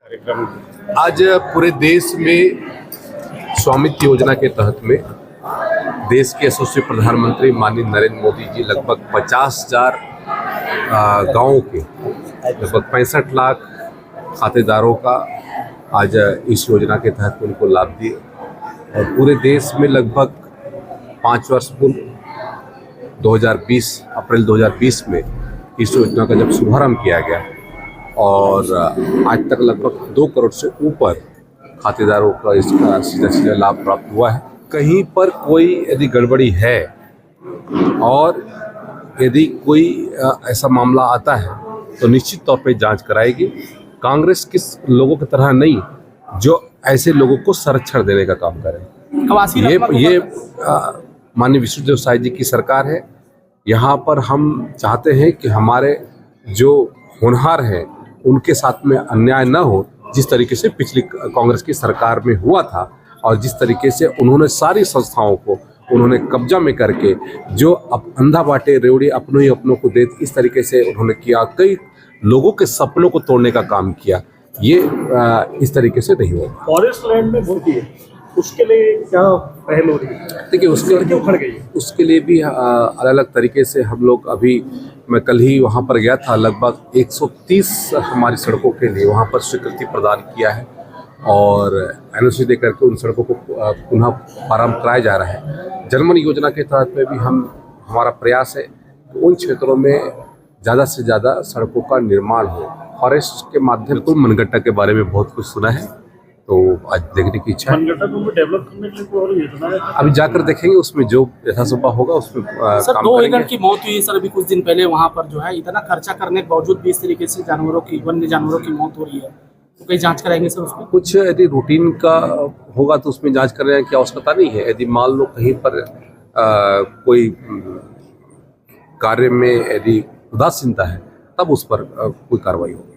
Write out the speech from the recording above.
कार्यक्रम आज पूरे देश में स्वामित्व योजना के तहत में देश के यशस्वी प्रधानमंत्री माननीय नरेंद्र मोदी जी लगभग 50,000 गाँवों के लगभग 65 लाख खातेदारों का आज इस योजना के तहत उनको लाभ दिए और पूरे देश में लगभग 5 वर्ष पूर्व 2020 अप्रैल 2020 में इस योजना का जब शुभारंभ किया गया और आज तक लगभग 2 करोड़ से ऊपर खातेदारों का इसका सीधा लाभ प्राप्त हुआ है। कहीं पर कोई यदि गड़बड़ी है और यदि कोई ऐसा मामला आता है तो निश्चित तौर पे जांच कराएगी। कांग्रेस किस लोगों की तरह नहीं जो ऐसे लोगों को संरक्षण देने का काम करे। ये माननीय विष्णुदेव साय जी की सरकार है। यहाँ पर हम चाहते हैं कि हमारे जो होनहार हैं उनके साथ में अन्याय न हो, जिस तरीके से पिछली कांग्रेस की सरकार में हुआ था और जिस तरीके से उन्होंने सारी संस्थाओं को उन्होंने कब्जा में करके जो अंधा बाटे रेवड़ी अपनों ही अपनों को दे, इस तरीके से उन्होंने किया, कई लोगों के सपनों को तोड़ने का काम किया। ये इस तरीके से नहीं होगा। फॉरेस्ट लैंड में वोट दिए, उसके लिए क्या पहल हो रही है? देखिए उसके लिए भी अलग अलग तरीके से हम लोग अभी, मैं कल ही वहाँ पर गया था, लगभग 130 हमारी सड़कों के लिए वहाँ पर स्वीकृति प्रदान किया है और एनओसी दे करके उन सड़कों को पुनः प्रारंभ कराया जा रहा है। जनमन योजना के तहत में भी हमारा प्रयास है कि उन क्षेत्रों में ज़्यादा से ज़्यादा सड़कों का निर्माण हो। फॉरेस्ट के माध्यम से मनगट्टा के बारे में बहुत कुछ सुना है, तो आज देखने की इच्छा है। मनगट्टा को डेवलप करने के लिए कोई और योजना है? अभी जाकर देखेंगे, उसमें जो यथासंभव होगा उसमें सर 2 एकड़ की मौत हुई सर अभी कुछ दिन पहले वहाँ पर जो है। इतना खर्चा करने के बावजूद भी इस तरीके से वन्य जानवरों की मौत हो रही है, तो कहीं जांच कराएंगे सर उसमें? कुछ यदि रूटीन का होगा तो उसमें जांच करने की आवश्यकता नहीं है। यदि मान लो कहीं पर कोई कार्य में यदि उदासीनता है तब उस पर कोई कार्रवाई होगी।